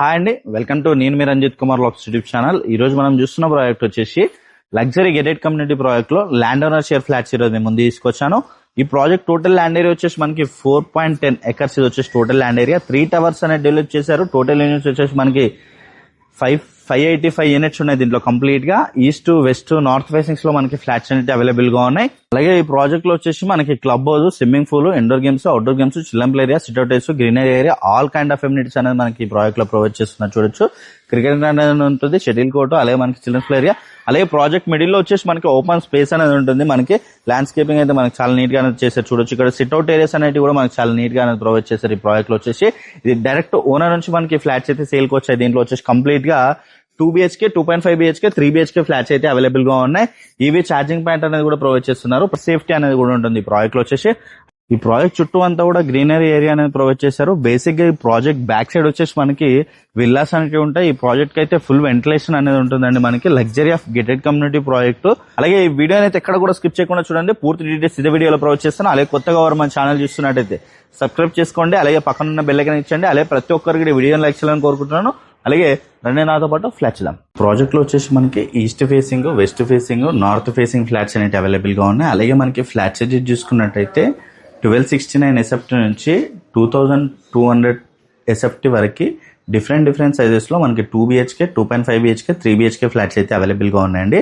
Hi అండి, welcome to నేను మీ Ranjith Kumar lakhs YouTube channel. ఈ రోజు మనం చూస్తున్న ప్రాజెక్ట్ వచ్చేసి లగ్జరీ గేటెడ్ కమ్యూనిటీ ప్రాజెక్ట్ లో ల్యాండ్ ఓనర్ షేర్ ఫ్లాట్స్ ఈరోజు నేను ముందు తీసుకొచ్చాను. ఈ ప్రాజెక్ట్ టోటల్ ల్యాండ్ ఏరియా వచ్చేసి మనకి 4.10 ఎకర్స్ ఇది వచ్చేసి టోటల్ ల్యాండ్ ఏరియా. 3 టవర్స్ అనేది డెవలప్ చేశారు. టోటల్ యూనిట్స్ వచ్చేసి మనకి 585 యూనిట్స్ ఉన్నాయి దీంట్లో కంప్లీట్ గా. ఈస్ట్ వెస్ట్ నార్త్ ఫేసింగ్స్ లో మనకి ఫ్లాట్స్ అనేది అవైలబుల్ గా ఉన్నాయి. అలాగే ఈ ప్రాజెక్ట్ లో వచ్చేసి మనకి club house, swimming pool, indoor games, outdoor games, చిల్లంపుల్ area, sit out area, greenery area, all kind of amenities అనేది మనకి ఈ ప్రాజెక్ట్ లో ప్రొవైడ్ చేస్తున్నారు. చూడొచ్చు, క్రికెట్ అనేది ఉంటుంది, షటిల్ కోర్టు, అలాగే మనకి చిల్డ్రన్స్ ఏరియా. అలాగే ప్రాజెక్ట్ మిడిల్ లో వచ్చేసి మనకి ఓపెన్ స్పేస్ అనేది ఉంటుంది. మనకి ల్యాండ్స్కేపింగ్ అయితే మనకి చాలా నీట్ గా అనేది చేశారు. చూడొచ్చు, ఇక్కడ సిట్అవుట్ ఏరియాస్ అనేవి కూడా మనకి చాలా నీట్ గా అనేది ప్రొవైడ్ చేశారు. ఈ ప్రాజెక్ట్ లో వచ్చేసి ఇది డైరెక్ట్ ఓనర్ నుంచి మనకి ఫ్లాట్స్ అయితే సేల్ కి వచ్చాయి. దీంట్లో వచ్చేసి కంప్లీట్ గా 2 BHK, 2.5 BHK, 3 BHK ఫ్లాట్స్ అయితే అవైలబుల్ గా ఉన్నాయి. ఈవీ ఛార్జింగ్ పాయింట్ అనేది కూడా ప్రొవైడ్ చేస్తున్నారు. సేఫ్టీ అనేది కూడా ఉంటుంది ఈ ప్రాజెక్ట్ లో వచ్చేసి. ఈ ప్రాజెక్ట్ చుట్టూ అంతా కూడా గ్రీనరీ ఏరియా అనేది ప్రొవైడ్ చేశారు. బేసిక్ గా ఈ ప్రాజెక్ట్ బ్యాక్ సైడ్ వచ్చేసి మనకి విల్లాస్ అనేవి ఉంటాయి. ఈ ప్రాజెక్ట్ కి అయితే ఫుల్ వెంటిలేషన్ అనేది ఉంటుందండి. మనకి luxury of gated community project. అలాగే ఈ వీడియో అయితే ఎక్కడ కూడా స్కిప్ చేయకుండా చూడండి. పూర్తి డీటెయిల్స్ ఇదే వీడియోలో ప్రొవైడ్ చేస్తాను. అలాగే కొత్తగా ఎవరు మన ఛానల్ చూస్తున్నట్టయితే సబ్స్క్రైబ్ చేసుకోండి. అలాగే పక్కన ఉన్న బెల్ ఐకాన్ ఇచ్చండి. అలాగే ప్రతి ఒక్కరికి వీడియోని లైక్ చేయాలని కోరుకుంటున్నాను. అలాగే రండి నాతో పాటు ఫ్లాట్స్ చూద్దాం. ప్రాజెక్ట్ లో వచ్చేసి మనకి east facing, west facing, north facing flats అనేవి అవైలబుల్ గా ఉన్నాయి. అలాగే మనకి ఫ్లాట్స్ సైజ్ చూసుకున్నట్టయితే 1269 SFT నుంచి 2200 SFT వరకు డిఫరెంట్ సైజెస్ లో మనకి 2 BHK, 2.5 BHK, 3 BHK ఫ్లాట్స్ అయితే అవైలబుల్ గా ఉన్నాయండి.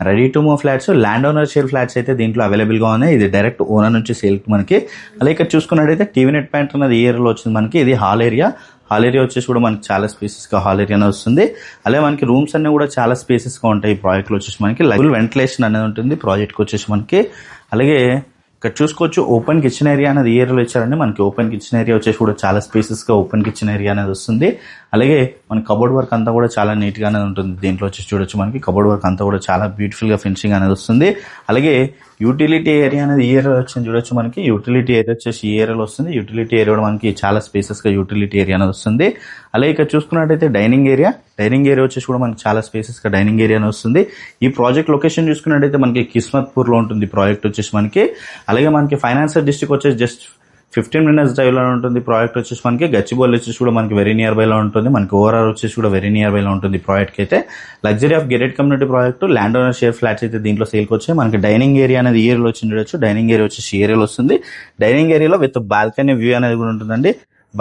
Ready to move flats, land owner share flats అయితే దీంట్లో అవైలబుల్ గా ఉన్నాయి. ఇది డైరెక్ట్ ఓనర్ నుంచి సేల్ మనకి. అలాగే ఇక్కడ చూసుకున్నట్టయితే టీవీ నెట్ పాయింట్ అనేది ఈ ఏరియాలో వచ్చింది మనకి. ఇది హాల్ ఏరియా. హాల్ ఏరియా వచ్చేసి కూడా మనకి చాలా స్పేసెస్ గా హాల్ ఏరియా అనేది వస్తుంది. అలాగే మనకి రూమ్స్ అన్ని కూడా చాలా స్పేసెస్ గా ఉంటాయి. ఈ ప్రాజెక్ట్ లో వచ్చేసి మనకి ఫుల్ వెంటిలేషన్ అనేది ఉంటుంది ప్రాజెక్ట్ కి వచ్చేసి మనకి. అలాగే ఇక్కడ చూసుకోవచ్చు, ఓపెన్ కిచెన్ ఏరియా అనేది ఈ ఏరియాలో ఇచ్చారండి. మనకి ఓపెన్ కిచెన్ ఏరియా వచ్చేసి కూడా చాలా స్పేసెస్ గా ఓపెన్ కిచెన్ ఏరియా అనేది వస్తుంది. అలాగే మన కబోర్డ్ వర్క్ అంతా కూడా చాలా నీట్ గా అనేది ఉంటుంది. దీంట్లో వచ్చేసి చూడొచ్చు, మనకి కబోర్డ్ వర్క్ అంతా కూడా చాలా బ్యూటిఫుల్ గా ఫినిషింగ్ అనేది వస్తుంది. అలాగే యూటిలిటీ ఏరియా అనేది ఈ ఏరియాలో వచ్చింది. చూడొచ్చు, మనకి యూటిలిటీ ఏరియా వచ్చేసి ఈ ఏరియాలో వస్తుంది. యూటిలిటీ ఏరియా కూడా మనకి చాలా స్పేసెస్ గా యూటిలిటీ ఏరియా అనేది వస్తుంది. అలాగే ఇక్కడ చూసుకున్నట్టయితే డైనింగ్ ఏరియా వచ్చేసి కూడా మనకి చాలా స్పేసెస్ గా డైనింగ్ ఏరియా అనేది వస్తుంది. ఈ ప్రాజెక్ట్ లొకేషన్ చూసుకున్నట్టయితే మనకి కిస్మత్పూర్ లో ఉంటుంది ప్రాజెక్ట్ వచ్చేసి మనకి. అలాగే మనకి ఫైనాన్షియల్ డిస్ట్రిక్ట్ వచ్చేసి జస్ట్ 15 minutes డ్రైవ్ లో ఉంటుంది ప్రాజెక్ట్ వచ్చేసి మనకి. గచ్చిబౌలి వచ్చేసి కూడా మనకి వెరీ నియర్ బై లో ఉంటుంది. మనకి ఓవరాల్ వచ్చేసి కూడా వెరీ నియర్ బై లో ఉంటుంది ప్రాజెక్ట్ కి అయితే. Luxury of gated community project, land owner share flats అయితే దీంట్లో సేల్కి వచ్చాయి. మనకి డైనింగ్ ఏరియా అనేది ఈ ఏరియాలో వచ్చి చూడొచ్చు. డైనింగ్ ఏరియా వచ్చేసి ఈ ఏరియాలో వస్తుంది. డైనింగ్ ఏరియాలో విత్ బాల్కనీ వ్యూ అనేది కూడా ఉంటుందండి.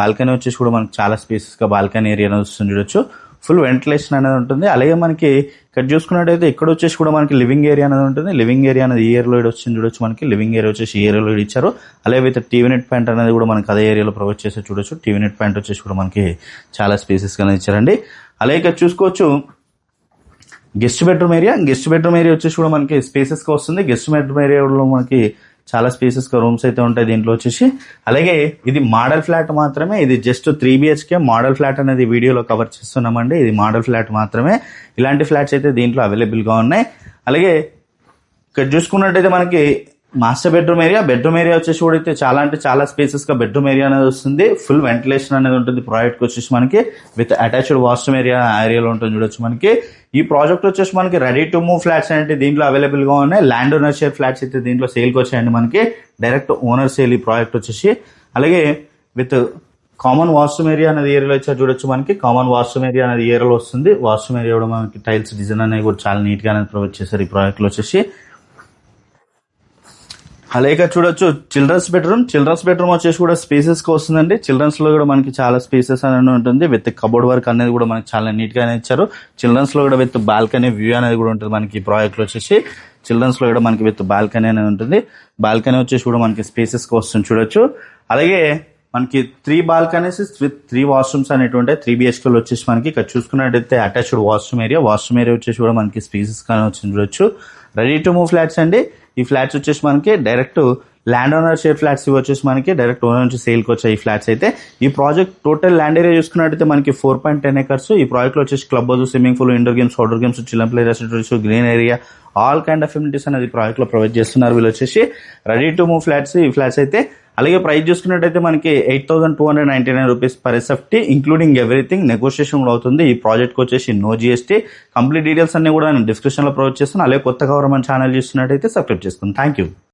బాల్కనీ వచ్చేసి కూడా మనకి చాలా స్పేసెస్ గా బాల్కనీ ఏరియా అనేది వస్తుంది. చూడొచ్చు, ఫుల్ వెంటిలేషన్ అనేది ఉంటుంది. అలాగే మనకి ఇక్కడ చూసుకున్నట్టయితే ఇక్కడ వచ్చేసి కూడా మనకి లివింగ్ ఏరియా అనేది ఉంటుంది. లివింగ్ ఏరియా అనేది ఈ ఏరియాలో వచ్చింది. చూడొచ్చు, మనకి లివింగ్ ఏరియా వచ్చేసి ఈ ఏరియాలో ఇచ్చారు. అలాగే విత్ టీవీ నెట్ పాయింట్ అనేది కూడా మనకి అదే ఏరియాలో ప్రొవైడ్ చేసి చూడొచ్చు. టీవీ నెట్ పాయింట్ వచ్చేసి కూడా మనకి చాలా స్పేసెస్ గా ఇచ్చారండి. అలాగే ఇక్కడ చూసుకోవచ్చు గెస్ట్ బెడ్రూమ్ ఏరియా వచ్చేసి కూడా మనకి స్పేసెస్ గా వస్తుంది. గెస్ట్ బెడ్రూమ్ ఏరియాలో మనకి చాలా స్పేసెస్ గా రూమ్స్ అయితే ఉంటాయి దీంట్లో వచ్చేసి. అలాగే ఇది మోడల్ ఫ్లాట్ మాత్రమే. ఇది జస్ట్ 3 BHK మోడల్ ఫ్లాట్ అనేది వీడియోలో కవర్ చేస్తున్నామండి. ఇది మోడల్ ఫ్లాట్ మాత్రమే. ఇలాంటి ఫ్లాట్స్ అయితే దీంట్లో అవైలబుల్ గా ఉన్నాయి. అలాగే ఇక్కడ చూసుకున్నట్టయితే మనకి మాస్టర్ బెడ్రూమ్ ఏరియా వచ్చేసి కూడా అయితే చాలా స్పేసెస్ గా బెడ్రూమ్ ఏరియా అనేది వస్తుంది. ఫుల్ వెంటిలేషన్ అనేది ఉంటుంది ప్రాజెక్ట్ వచ్చేసి మనకి. విత్ అటాచ్డ్ వాష్రూమ్ ఏరియాలో ఉంటుంది. చూడొచ్చు, మనకి ఈ ప్రాజెక్ట్ వచ్చేసి మనకి రెడీ టు మూవ్ ఫ్లాట్స్ అంటే దీంట్లో అవైలబుల్ గా ఉన్నాయి. ల్యాండ్ ఓనర్ షేర్ ఫ్లాట్స్ అయితే దీంట్లో సేల్ కి వచ్చాయండి మనకి. డైరెక్ట్ ఓనర్ సేల్ ఈ ప్రాజెక్ట్ వచ్చేసి. అలాగే విత్ కామన్ వాష్రూమ్ ఏరియా అనేది ఏరియాలో ఇచ్చారు. చూడొచ్చు, మనకి కామన్ వాష్రూమ్ ఏరియా అనేది ఏరియాలో వస్తుంది. వాష్రూమ్ ఏరియా కూడా మనకి టైల్స్ డిజైన్ అనేది కూడా చాలా నీట్ గా అనేది ప్రొవైడ్ చేశారు ఈ ప్రాజెక్ట్ లో వచ్చేసి. అలాగే చూడొచ్చు చిల్డ్రన్స్ బెడ్రూమ్ వచ్చేసి కూడా స్పేసెస్ గా వస్తుందండి. చిల్డ్రన్స్ లో కూడా మనకి చాలా స్పేసెస్ అనేది ఉంటుంది. విత్ కబోర్డ్ వర్క్ అనేది కూడా మనకి చాలా నీట్ గానే ఇచ్చారు. చిల్డ్రన్స్ లో కూడా విత్ బాల్కనీ వ్యూ అనేది కూడా ఉంటుంది మనకి ఈ ప్రాజెక్ట్ లో వచ్చేసి. చిల్డ్రన్స్ లో కూడా మనకి విత్ బాల్కనీ అనేది ఉంటుంది. బాల్కనీ వచ్చేసి కూడా మనకి స్పేసెస్ గా వస్తుంది. చూడొచ్చు, అలాగే మనకి 3 బాల్కనీస్ విత్ 3 వాష్రూమ్స్ అనేవి ఉంటాయి. 3 BHK లో వచ్చేసి మనకి ఇక్కడ చూసుకున్నట్టయితే అటాచ్డ్ వాష్రూమ్ ఏరియా వచ్చేసి కూడా మనకి స్పేసెస్ గానే వచ్చింది. చూడొచ్చు, రెడీ టు మూవ్ ఫ్లాట్స్ అండి. ఈ ఫ్లాట్స్ వచ్చేసి మనకి direct land owner share flats వచ్చేసి మనకి డైరెక్ట్ ఓనర్ నుంచి సేల్ కి వచ్చాయి ఈ ఫ్లాట్స్ అయితే. ఈ ప్రాజెక్ట్ టోటల్ ల్యాండ్ ఏరియా చూసుకున్నట్టయితే మనకి 4.10 ఎకర్స్. ఈ ప్రాజెక్ట్ లో వచ్చేసి club house, swimming pool, indoor games, outdoor games, చిల్లంపుల్ area, green area, all kind of amenities అనేది ప్రాజెక్ట్ లో ప్రొవైడ్ చేస్తున్నారు వీళ్ళు వచ్చేసి. రెడీ టు మూవ్ ఫ్లాట్స్ ఈ ఫ్లాట్స్ అయితే. అలాగే ప్రైస్ చూసుకున్నట్టయితే మనకి 8,299 rupees per SFT including everything. Negotiation కూడా అవుతుంది. ఈ ప్రాజెక్ట్ కి వచ్చేసి నో GST. కంప్లీట్ డీటెయిల్స్ అన్ని కూడా నేను డిస్క్రిప్షన్ లో ప్రొవైడ్ చేస్తాను. అలాగే కొత్తగా మన ఛానల్ చూస్తున్నట్టయితే సబ్స్క్రైబ్ చేసుకోండి. Thank you.